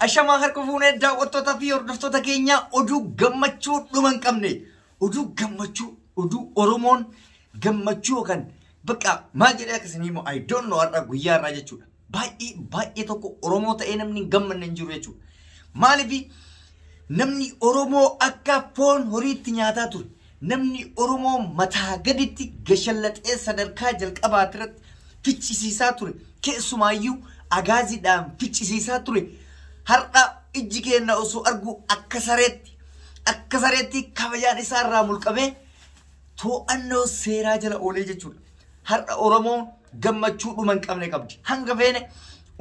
Ashama harka fuunee daawwattoota fi hordoftoota keenya oduu gammachuu dhuma hin qabne oduu gammachuu oduu Oromoon gammachuu kan bakka maal jedhee akkasanii immoo I don't know har'a guyyaa irraa jechuudha. Baay'ee tokko Oromoo ta'ee namni gammanne hin jiru jechuudha. Maaliif namni Oromoo akka foon horiitti nyaataa ture. Namni Oromoo mataa gaditti gashallaxee sadarkaa jalqabaa irratti ficcisiisaa ture. Keessumaayyuu agaaziidhaan ficcisiisaa ture. Har'a ijji keenya osoo argu akka sareetti kabajaan isaa irraa mulqamee to'annoo seeraa jala oolee jechuudha. Har'a Oromoon gammachuu dhuma hin qabne qabdi. Hanga feene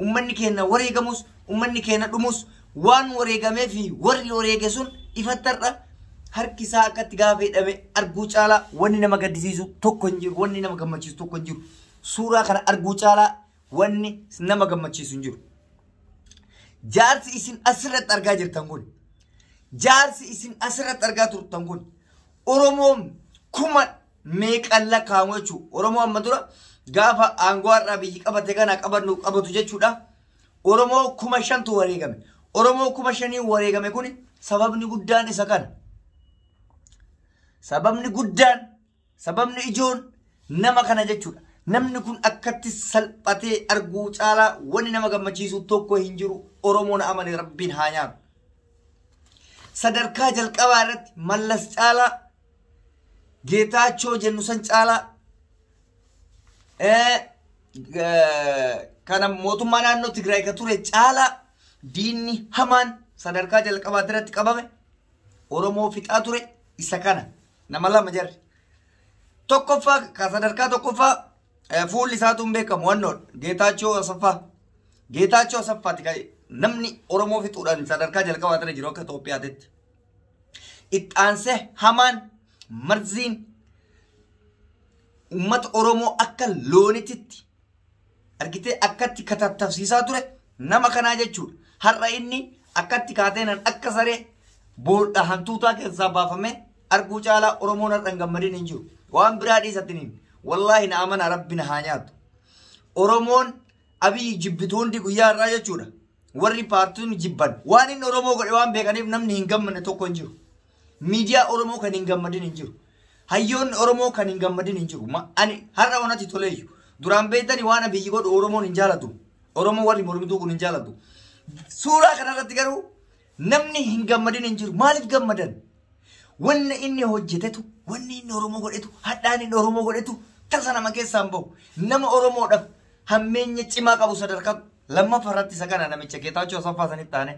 ummanni keenya wareegamus ummanni keenya dhumus waan wareegamee fi warri wareege sun ifattarra harki isaa akkatti gaafa hidhame arguu caalaa wanni nama gaddisiisu tokko hin jiru, wanni nama gammachiisu tokko hin jiru. Suuraa kana arguu caalaa wanni nama gammachiisu hin jiru. Jaarsi isin asirratti argaa jirtan kun jaarsi isin asirratti argaa turtan kun Oromoon kuma meeqan lakkaa'amu jechuudha. Oromoo amma dura gaafa aangoo har'aa biyyi qabate kana qabatu jechuudha. Oromoo 5,000tu wareegame. Oromoo 5,000 wareegame kun sababni guddaan isa kana. Sababni ijoon nama kana jechuudha. Namni kun akkatti salphatee arguu caalaa wanni nama gammachiisu tokko hin jiru. Oromoon amane rabbiin haa nyaatu. Sadarkaa jalqabaa irratti Mallas caalaa Geetaachoo jennu san caalaa kana mootummaa naannoo Tigraay ka ture caalaa diinni hamaan sadarkaa jalqabaa irratti qabame Oromoo fixaa ture isa kana nama lama jarri. Tokkoffaa ka sadarkaa tokkoffaa fuulli isaatu hin beekamu wannoon Geetaachoo Asaffaati ka'e namni Oromoo fixuudhaan sadarkaa jalqabaa irra jiru akka Itoophiyaatti. Itti aansee hamaan marziin uummata Oromoo akka loonititti argitee akkatti katattafsiisaa ture nama kanaa jechuudha. Har'a inni akkatti kaateenan akka saree boolla hantuutaa keessaa baafamee arguu caalaa Oromoon har'a hin gammadin hin jiru. Waan biraa dhiisatiniin wallahi na amana rabbina haa nyaatu. Oromoon Abiy jibbitoonni guyyaa irraa jechuudha. Warri paartiin jibban waan inni Oromoo godhe waan beekaniif namni hin gammanne tokko hin jiru. Miidiyaa Oromoo kan hin gammadin hin jiru. Hayyoonni Oromoo kan hin gammadin hin jiru. Ani har'a onatti toleeyyu. Duraan beektani waan Abiy godhu Oromoon hin jaalatu. Oromoo warri mormituu kun hin jaalatu. Suuraa kanarratti garuu namni hin gammadin hin jiru. Maaliif gammadan? Wanni inni hojjetetu, wanni inni Oromoo godhetu, hadhaan inni Oromoo godhetu tasa nama keessaan bahu. Nama Oromoodhaaf hammeenya cimaa qabu sadarkaa lammaffaa irratti isa kana namicha Geetaachoo Asaffaa sanitti taane.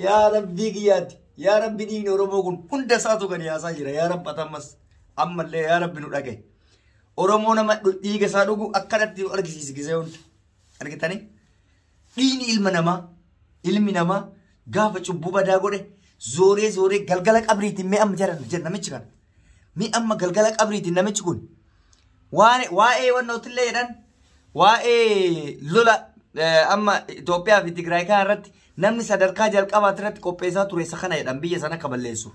Yaa Rabbii kiyyaatti, yaa Rabbi dhiigni Oromoo kun hunda isaatu gadi yaasaa jira. Yaa Rabbi atammas ammallee yaa Rabbi nu dhagaye. Oromoo nama dhiiga isaa dhugu akkanatti argisiisisee hunda. Argitanii? Dhiigni ilmi namaa gaafa cubbuu badaa godhe zooree galgala qabriitiin mee amma jiran namichi kana. Mee amma galgala qabriitiin namichi kun waa'ee wannootillee jedhan waa'ee lola amma Itoophiyaa fi Tigraay kana irratti namni sadarkaa jalqabaa irratti qopheessaa ture isa kana jedhan biyya sana kaballeessu.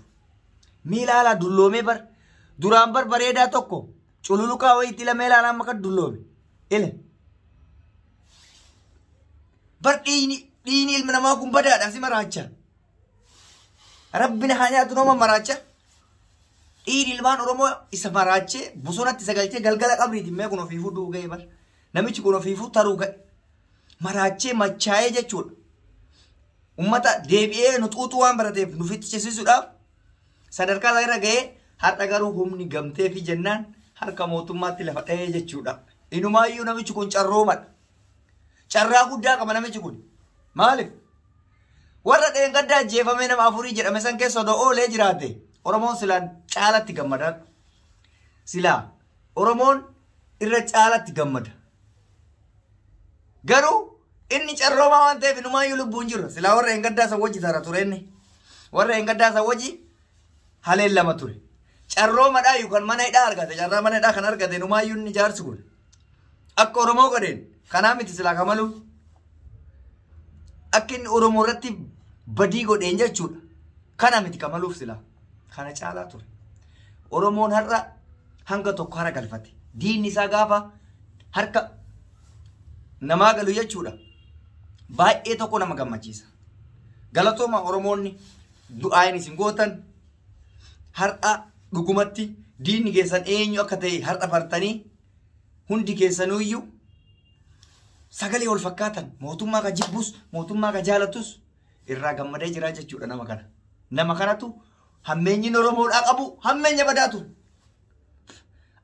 Mee ilaalaa dulloomee duraan bareedaa tokko cululuqaa wayiitti lamee ilaalaa amma kan dulloome. Dhiini ilmi namaa kun badaadha si maraacha. Rabbina haa nyaatu nama maraacha. Dhiini ilmaan Oromoo isa maraachee bosonatti sagalchee galgala qabriitiin mee kun ofiifuu duuga'ee bar. Namichi kun ofiifuu taruu ga'e. Maraachee machaa'ee jechuudha. Uummata deebi'ee nu xuuxuu waan barateef nu fichisiisuudhaaf sadarkaa irra ga'ee har'a garuu humni gamtee fi jennaan harka mootummaatti lafa dha'ee jechuudha. Inumaayyuu namichi kun carroomadha. Carraa guddaa qaba namichi kun. Maaliif? Warra dheengaddaa ajjeefamee nama 4 jedhame san keessa odoo oolee jiraate Oromoon silaan caalatti gammadaa. Silaa Oromoon irra caalatti gammada. Garuu inni carroomaa waan ta'eef inumaayyuu lubbuun jiru. Silaa warra dheengaddaa san wajji tara ture inni. Warra dheengaddaa san wajji haleen lama ture. Carroomadhaa yookaan mana hidhaa argate. Carraa mana hidhaa kan argate inumaayyuu inni jaarsi kun. Akka Oromoo godheen kanaa miti silaa kamalu. Akka inni Oromoo irratti badii godheen jechuudha. Kana miti kamaluuf silaa. Kana caalaa ture. Oromoon har'a hanga tokko hara galfate. Diinni isaa gaafa harka namaa galu jechuudha. baay'ee tokko nama gammachiisa. Galatooma Oromoonni du'aayin isin gootan har'a dhugumatti diinni keessan eenyu akka ta'e har'a bartanii hundi keessanuyyuu sagalee wal fakkaatan mootummaa ka jibbus mootummaa ka jaalatus irraa gammadee jira jechuudha nama kana. Nama kanatu hammeenyi Oromoodhaa qabu hammeenya badaatu.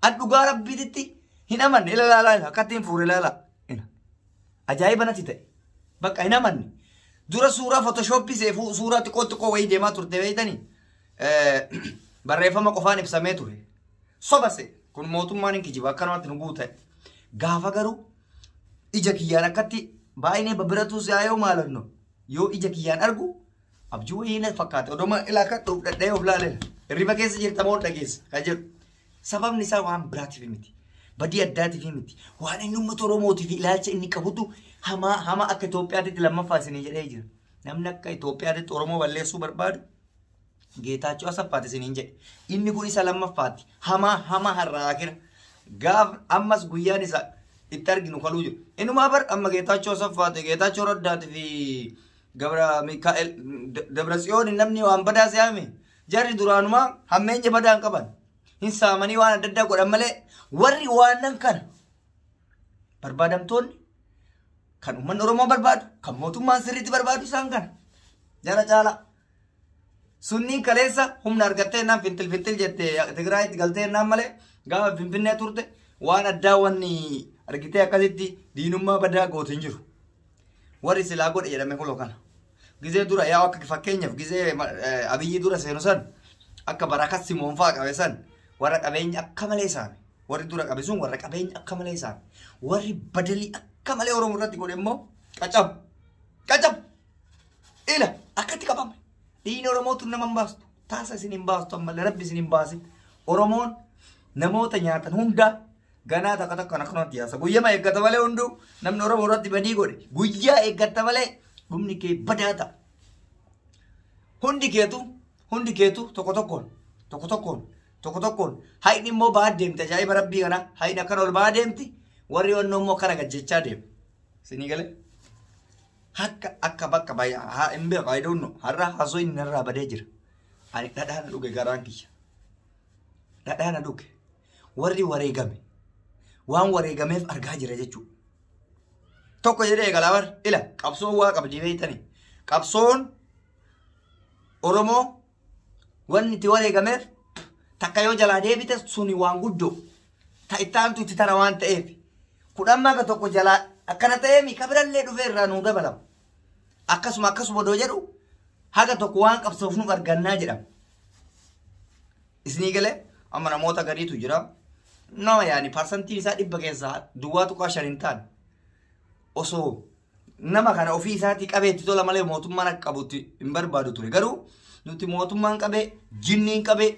An dhugaa rabbiitti hin amanne ilaalaa akkattiin fuure ilaalaa. Ajaa'iba natti ta'e. Bakka hin amanne. Dura suuraa Photoshopii seefuu suuraa xiqqoo wayii deemaa turte beeytanii barreeffama qofaan ibsamee ture. Sobase kun mootummaan hin kijiba akkanumatti nu guuta'e. Gaafa garuu ija kiyyaan akkatti baay'inee babiratuus yaayoo maalanno yoo ija kiyyaan argu abjuu wayii na fakkaate odoma ilaa kan dhuuf dhadhee of laalee hirriba keessa jirta moo dhageessa kan jedhu sababni isaa waan biraatiif miti badii addaatiif miti waan inni uummata Oromootiif ilaalcha inni qabutu hama akka Itoophiyaatti lammaffaa isinii jedhee jira namni akka Itoophiyaatti Oromoo balleessuu barbaadu Geetaachoo Asaffaati isiniin jedhe inni kun isa lammaffaati hama har'aa kira gaaf ammas guyyaan isaa itti arginu kaluu jiru innumaa bar amma Geetaachoo Asaffaati Geetaachoo Raddaati fi Gabra Mikaa'el Dabratsiyoon namni waan badaa si'ame jarri duraanumaa hammeenya badaan qaban hin saamanii waan adda addaa godhan malee warri waan nan kana barbaadamtoonni kan uummanni Oromoo barbaadu kan mootummaan sirriitti barbaadu isaan kana jara caalaa sunniin kaleessa humna argattee naan fintil jettee Tigraayitti galtee naan malee gaafa Finfinnee turte waan addaa wanni argitee akkasitti diinummaa badaa gootin jiru warri silaa godhe jedhame kuloo kana gizee dura yaa akka fakkeenyaaf gizee Abiyyi dura seenu san akka Barakat Simoon faa qabe san warra qabeenya akka malee isaame warri dura qabe sun warra qabeenya akka malee isaame warri badalii akka malee Oromoo irratti godhe immoo qacab ila akkatti qabame diin Oromootu nama hin baastu taasa isin hin baastu ammallee rabbi isin hin baasin Oromoon namoota nyaatan hundaa ganaa takka takka akkanatti yaasa guyyaa eeggata malee hunduu namni Oromoo irratti badii godhe guyyaa eeggata malee dhumni kee badaa ta'a. Hundi keetu tokko tokkoon hayni immoo ba'a deemte ajaa'iba rabbii kana hayni akkana ol ba'a deemti warri onnoo immoo kana gajjechaa deemu. Isinii galee akka bakka baay'aa hin beeku ayidoonno har'a hasoo inni narraa badee jira. Ani dhadhaana dhuge garaan kiyya. Dhadhaana dhuge warri wareegame. Waan wareegameef argaa jira jechuudha. Tokko jedhee galaabar ila qabsoon waa qabdii beeytanii qabsoon Oromoo wanni itti wareegameef takka yoo jalaa deebite suni waan guddoo ta'itaantu itti tana waan ta'eef kudhammaa ka tokko jalaa akkana ta'eemi kabirallee dhufee irraa nuu dabalama akkasuma doo jedhu haga tokko waan qabsoof nu argannaa jedhama. Isinii galee amma namoota gadiitu jira. Nama yaani parsantiin isaa 100 keessaa duwwaa tuqaa 5 hin taane osoo nama kana ofii isaatii qabeetti tola malee mootummaan akka qabutti hin barbaadu ture garuu nuti mootummaan qabee jinniin qabee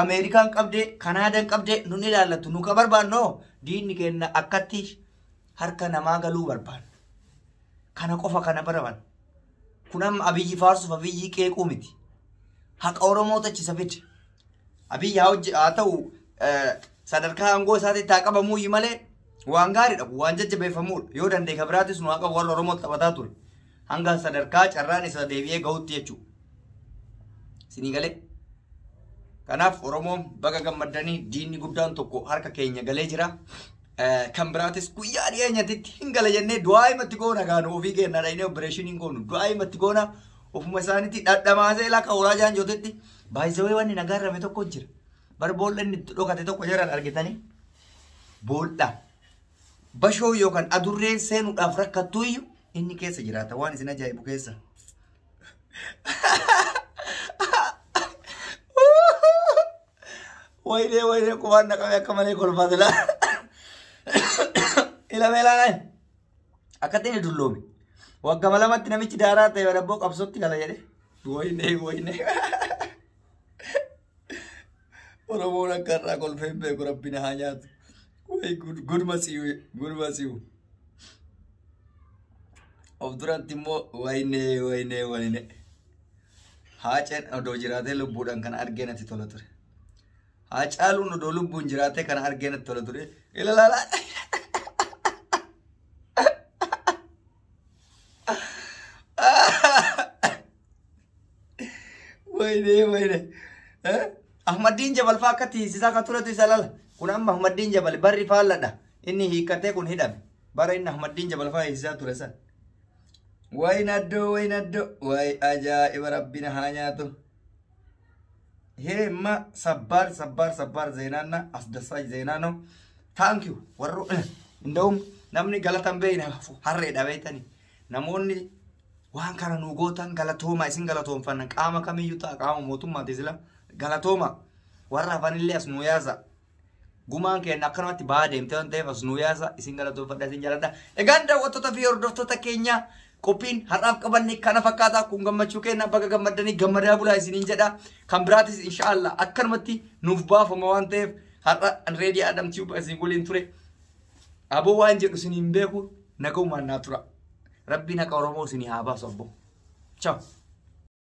Ameerikaan qabdee Kanaadaan qabdee nun ilaallatu nu ka barbaadno diinni kenna akkatti harka namaa galuu barbaadu kana qofa kana baraban kun amma Abiyyi faarsuuf Abiyyi qeequu miti haqa Oromoo tachisa fide Abiyyi haa ta'u sadarkaa aangoo isaatti taa qabamuu malee waan gaariidha waan jajjabeeffamudha yoo dandee kabiraatis nu haqa warra Oromoo taphataa ture hanga sadarkaa carraan isa deebi'ee gahutti jechuudha. Isinii galee kanaaf Oromoon baga gammaddanii diinni guddaan tokko harka keenya galee jira. Kan biraatis guyyaa dhiyeenyatti hin gala jennee du'aa himatti goona gaanu ofii keenya dhahinee opereeshiniin goonu du'aa himatti goona ofuma isaaniitti dhadhamaasee laaka horaa jaan jootetti baay'isawee wanni nagaarrame tokko jira. Bar boolla inni dhokate tokko jiran argitanii boolla bashoo yookaan adurreen seenuudhaaf rakkattuu iyyuu inni keessa jiraata waan isin ajaa'ibu keessa. Wayne kubaan naqamee akka malee kolfaate laa ilame laalaan akkatti inni dulloome waggama lamatti namichi daaraa ta'e wadabboo qabsootti gala jedhe wayne Oromoon akka irraa kolfee hin beeku rabbina haa nyaatu. Guduma si'u. Of duratti immoo wayne. Haaceen odoo jiraatee lubbuudhaan kana argee natti tola ture. Haacaaluun odoo lubbuun jiraatee kana argee natti tola ture. Ilalaalaa. Wayne. Ahmadin Jabal Fakati, Sisaka Turati Salal, Kunam Ahmadin Jabal, Barry Falada, inni hiikatee kun hidhame bara inni Ahmaddiin Jabalfaa eessisaa ture san way naddo way ajaa'iba rabbina haa nyaatu heema sabbar zeenaanna asdassaa zeenaano thank you warro indawum namni galatan beeyna harreedha beeytani namoonni waan kana nu gootan galatooma isin galatoomfanna qaama kamiyyuu ta'a qaama mootummaati sila galatooma warra afanillee as nu yaasa gumaan keenya akkanumatti baa deemtee waan ta'eef as nu yaasa isin galatoofadha isin jaaladha egaan daawwattoota fi hordoftoota keenya qophiin har'aaf qabanne kana fakkaata kun gammachuu keenya bakka gammadanii gammadaa bulaa isiniin jedha kan biraatis inshallah akkanumatti nuuf baafama waan ta'eef har'a ready Adam Tube isin waliin ture aboo waan jedhu isiniin beeku nagaumaan naa tura rabbi naqa Oromoo isinii haa baasu abbo ciao